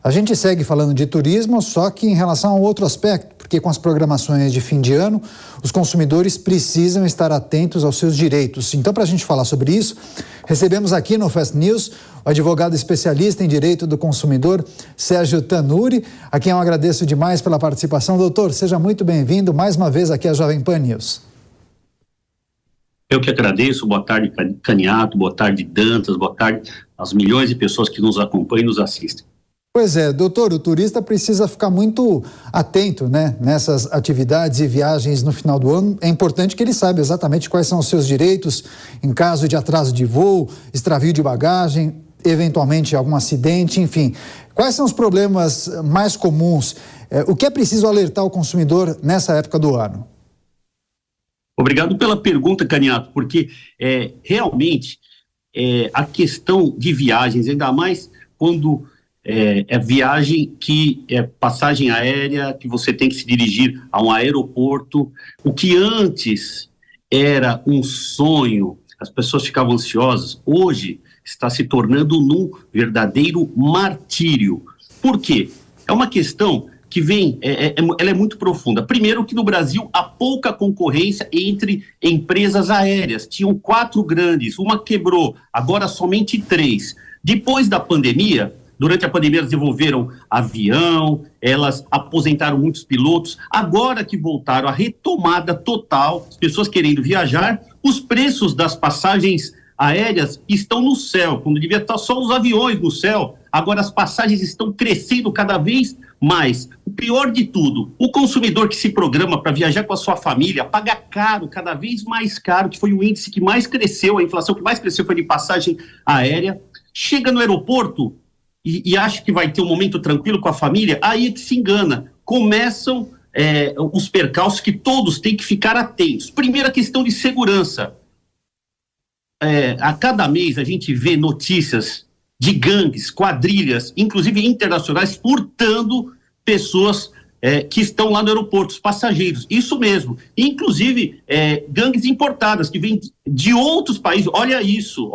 A gente segue falando de turismo, só que em relação a outro aspecto, porque com as programações de fim de ano, os consumidores precisam estar atentos aos seus direitos. Então, para a gente falar sobre isso, recebemos aqui no Fast News o advogado especialista em direito do consumidor, Sérgio Tanuri, a quem eu agradeço demais pela participação. Doutor, seja muito bem-vindo mais uma vez aqui à Jovem Pan News. Eu que agradeço. Boa tarde, Caniato, boa tarde, Dantas, boa tarde às milhões de pessoas que nos acompanham e nos assistem. Pois é, doutor, o turista precisa ficar muito atento, né, nessas atividades e viagens no final do ano. É importante que ele saiba exatamente quais são os seus direitos em caso de atraso de voo, extravio de bagagem, eventualmente algum acidente, enfim. Quais são os problemas mais comuns? O que é preciso alertar o consumidor nessa época do ano? Obrigado pela pergunta, Caniato, porque realmente a questão de viagens, ainda mais quando é viagem que é passagem aérea, que você tem que se dirigir a um aeroporto, o que antes era um sonho, as pessoas ficavam ansiosas, hoje está se tornando num verdadeiro martírio. Por quê? É uma questão que vem, ela é muito profunda. Primeiro que no Brasil há pouca concorrência entre empresas aéreas. Tinham 4 grandes, uma quebrou, agora somente 3. Depois da pandemia, durante a pandemia elas desenvolveram avião, elas aposentaram muitos pilotos. Agora que voltaram a retomada total, as pessoas querendo viajar, os preços das passagens aéreas estão no céu, quando devia estar só os aviões no céu. Agora as passagens estão crescendo cada vez mais. O pior de tudo, o consumidor que se programa para viajar com a sua família paga caro, cada vez mais caro, que foi o índice que mais cresceu, a inflação que mais cresceu foi de passagem aérea. Chega no aeroporto e acha que vai ter um momento tranquilo com a família, aí é que se engana. Começam os percalços que todos têm que ficar atentos. Primeira questão de segurança. A cada mês a gente vê notícias de gangues, quadrilhas, inclusive internacionais, furtando pessoas que estão lá no aeroporto, os passageiros. Isso mesmo. Inclusive, gangues importadas, que vêm de outros países. Olha isso.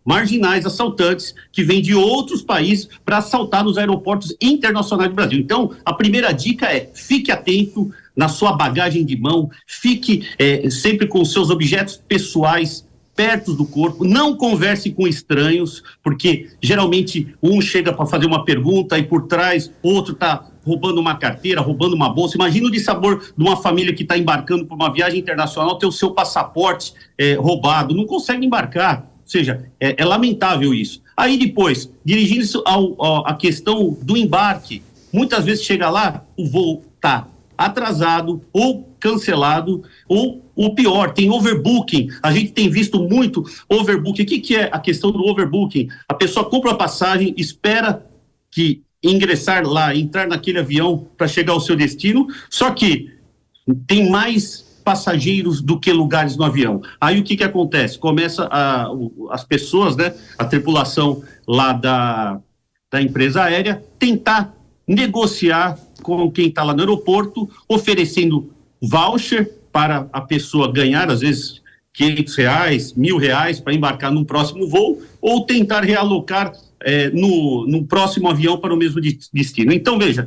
Marginais, assaltantes, que vêm de outros países para assaltar nos aeroportos internacionais do Brasil. Então, a primeira dica fique atento na sua bagagem de mão, fique sempre com os seus objetos pessoais perto do corpo, não converse com estranhos, porque geralmente um chega para fazer uma pergunta e por trás outro está roubando uma carteira, roubando uma bolsa. Imagina o dissabor de uma família que está embarcando por uma viagem internacional, ter o seu passaporte roubado, não consegue embarcar, ou seja, é lamentável isso. Aí depois, dirigindo-se à questão do embarque, muitas vezes chega lá, o voo está atrasado ou cancelado, ou o pior, tem overbooking. A gente tem visto muito overbooking. O que é a questão do overbooking? A pessoa compra a passagem, espera que entrar naquele avião para chegar ao seu destino, só que tem mais passageiros do que lugares no avião. Aí o que acontece? Começa as pessoas, né, a tripulação lá da empresa aérea, tentar negociar com quem está lá no aeroporto, oferecendo voucher para a pessoa ganhar, às vezes, R$500, R$1.000 para embarcar num próximo voo, ou tentar realocar no próximo avião para o mesmo destino. Então, veja,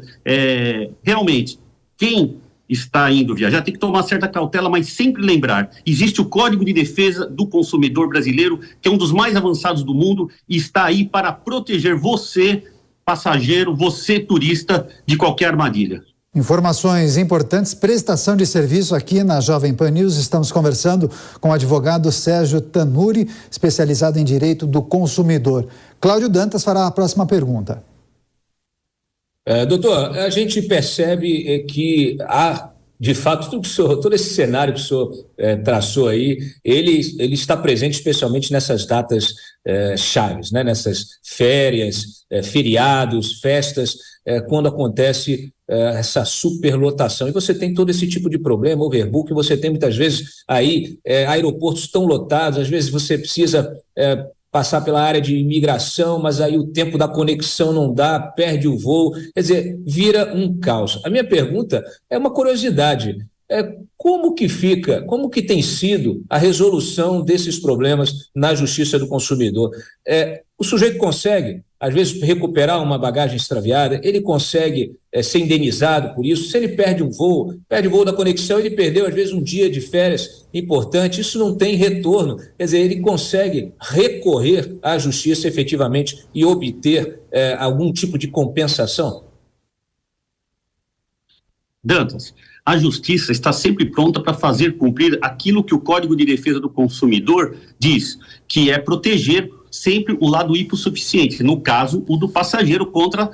realmente, quem está indo viajar tem que tomar certa cautela, mas sempre lembrar, existe o Código de Defesa do Consumidor Brasileiro, que é um dos mais avançados do mundo, e está aí para proteger você, passageiro, você turista, de qualquer armadilha. Informações importantes, prestação de serviço aqui na Jovem Pan News. Estamos conversando com o advogado Sérgio Tanuri, especializado em direito do consumidor. Cláudio Dantas fará a próxima pergunta. Doutor, a gente percebe que há, de fato, todo esse cenário que o senhor traçou aí, ele está presente especialmente nessas datas chaves, né? Nessas férias, feriados, festas, quando acontece essa superlotação. E você tem todo esse tipo de problema, overbooking, você tem muitas vezes aí aeroportos tão lotados, às vezes você precisa passar pela área de imigração, mas aí o tempo da conexão não dá, perde o voo, quer dizer, vira um caos. A minha pergunta é uma curiosidade, como que tem sido a resolução desses problemas na Justiça do Consumidor? O sujeito consegue às vezes, recuperar uma bagagem extraviada, ele consegue ser indenizado por isso. Se ele perde o voo da conexão, ele perdeu, às vezes, um dia de férias importante, isso não tem retorno. Quer dizer, ele consegue recorrer à justiça efetivamente e obter algum tipo de compensação? Dantas, a justiça está sempre pronta para fazer cumprir aquilo que o Código de Defesa do Consumidor diz, que é proteger sempre o lado hipossuficiente, no caso, o do passageiro contra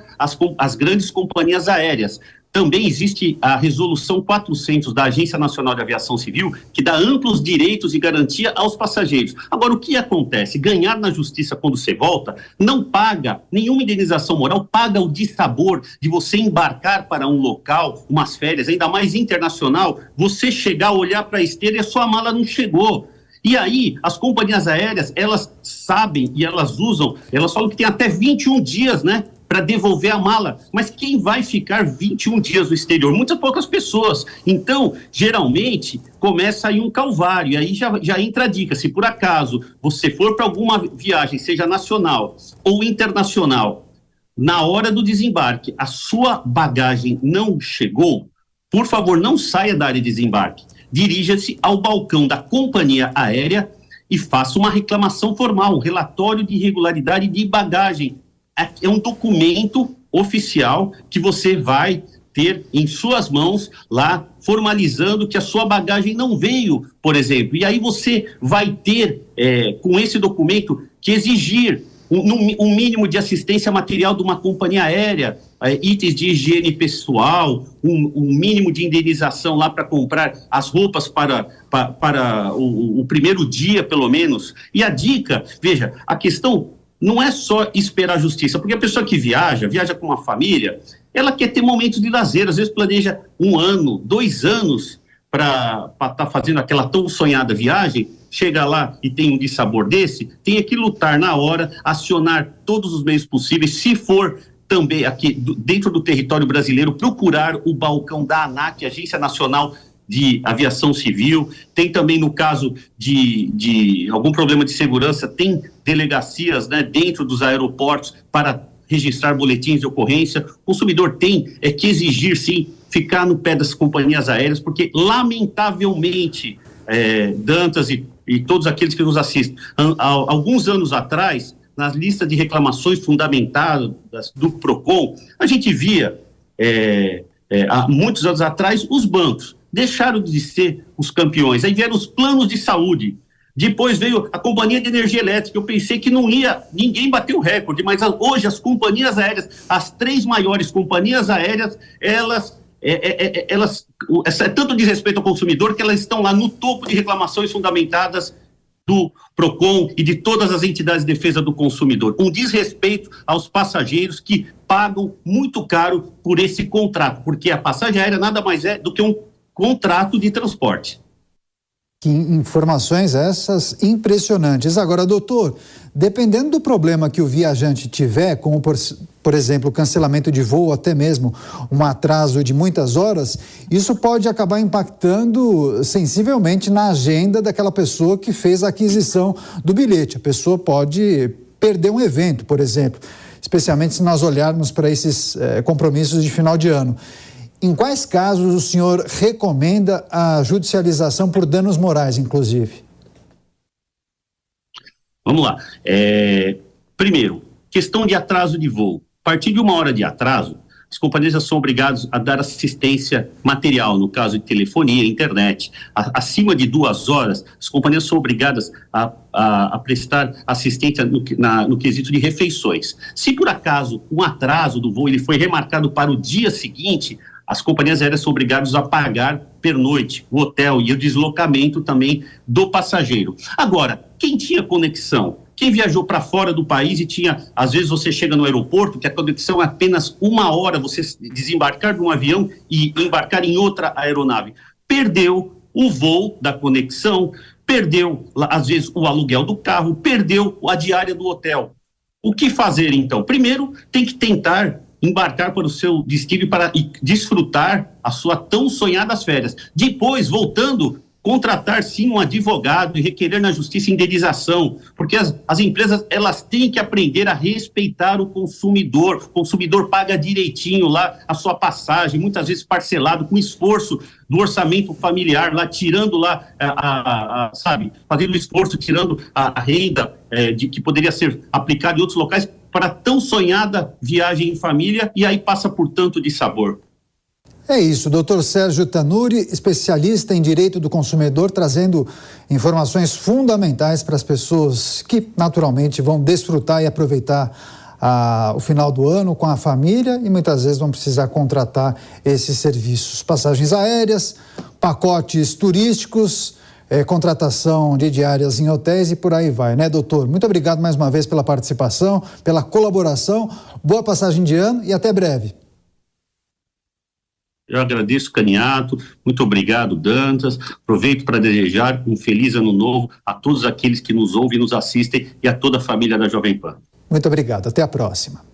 as grandes companhias aéreas. Também existe a Resolução 400 da Agência Nacional de Aviação Civil, que dá amplos direitos e garantia aos passageiros. Agora, o que acontece? Ganhar na justiça quando você volta, não paga nenhuma indenização moral, paga o dissabor de você embarcar para um local, umas férias, ainda mais internacional, você chegar, olhar para a esteira e a sua mala não chegou. E aí, as companhias aéreas, elas sabem e elas falam que tem até 21 dias, né, para devolver a mala. Mas quem vai ficar 21 dias no exterior? Muitas poucas pessoas. Então, geralmente, começa aí um calvário. E aí já entra a dica. Se por acaso você for para alguma viagem, seja nacional ou internacional, na hora do desembarque, a sua bagagem não chegou, por favor, não saia da área de desembarque. Dirija-se ao balcão da companhia aérea e faça uma reclamação formal, um relatório de irregularidade de bagagem. É um documento oficial que você vai ter em suas mãos lá, formalizando que a sua bagagem não veio, por exemplo. E aí você vai ter, com esse documento, que exigir um mínimo de assistência material de uma companhia aérea, itens de higiene pessoal, um mínimo de indenização lá para comprar as roupas para o primeiro dia, pelo menos. E a dica, veja, a questão não é só esperar a justiça, porque a pessoa que viaja com uma família, ela quer ter momentos de lazer, às vezes planeja 1 ano, 2 anos para estar fazendo aquela tão sonhada viagem, chega lá e tem um dissabor desse, tem que lutar na hora, acionar todos os meios possíveis, se for também aqui dentro do território brasileiro, procurar o balcão da ANAC, Agência Nacional de Aviação Civil. Tem também, no caso de algum problema de segurança, tem delegacias, né, dentro dos aeroportos para registrar boletins de ocorrência. O consumidor tem que exigir, sim, ficar no pé das companhias aéreas, porque, lamentavelmente, Dantas e todos aqueles que nos assistem, alguns anos atrás, nas listas de reclamações fundamentadas do PROCON, a gente via, há muitos anos atrás, os bancos deixaram de ser os campeões, aí vieram os planos de saúde, depois veio a companhia de energia elétrica. Eu pensei que não ia, ninguém bateu o recorde, mas hoje as companhias aéreas, as 3 maiores companhias aéreas, elas tanto diz respeito ao consumidor que elas estão lá no topo de reclamações fundamentadas do PROCON e de todas as entidades de defesa do consumidor. Um desrespeito aos passageiros que pagam muito caro por esse contrato, porque a passagem aérea nada mais é do que um contrato de transporte. Que informações essas impressionantes. Agora, doutor, dependendo do problema que o viajante tiver, como por exemplo, cancelamento de voo, até mesmo um atraso de muitas horas, isso pode acabar impactando sensivelmente na agenda daquela pessoa que fez a aquisição do bilhete. A pessoa pode perder um evento, por exemplo, especialmente se nós olharmos para esses compromissos de final de ano. Em quais casos o senhor recomenda a judicialização por danos morais, inclusive? Vamos lá. Primeiro, questão de atraso de voo. A partir de 1 hora de atraso, as companhias já são obrigadas a dar assistência material, no caso de telefonia, internet. Acima de 2 horas, as companhias são obrigadas a prestar assistência no quesito de refeições. Se por acaso um atraso do voo ele foi remarcado para o dia seguinte, as companhias aéreas são obrigadas a pagar pernoite, o hotel e o deslocamento também do passageiro. Agora, quem tinha conexão, quem viajou para fora do país e tinha, às vezes você chega no aeroporto, que a conexão é apenas 1 hora, você desembarcar de um avião e embarcar em outra aeronave, perdeu o voo da conexão, perdeu, às vezes, o aluguel do carro, perdeu a diária do hotel. O que fazer, então? Primeiro, tem que tentar embarcar para o seu destino para desfrutar a sua tão sonhada férias. Depois, voltando contratar sim um advogado e requerer na justiça indenização, porque as empresas elas têm que aprender a respeitar o consumidor paga direitinho lá a sua passagem, muitas vezes parcelado, com esforço do orçamento familiar, lá tirando lá, sabe, fazendo esforço, tirando a renda que poderia ser aplicada em outros locais para tão sonhada viagem em família, e aí passa por tanto de sabor. É isso, doutor Sérgio Tanuri, especialista em direito do consumidor, trazendo informações fundamentais para as pessoas que naturalmente vão desfrutar e aproveitar o final do ano com a família e muitas vezes vão precisar contratar esses serviços. Passagens aéreas, pacotes turísticos, contratação de diárias em hotéis e por aí vai, né, doutor? Muito obrigado mais uma vez pela participação, pela colaboração, boa passagem de ano e até breve. Eu agradeço, Caniato, muito obrigado, Dantas. Aproveito para desejar um feliz ano novo a todos aqueles que nos ouvem e nos assistem e a toda a família da Jovem Pan. Muito obrigado, até a próxima.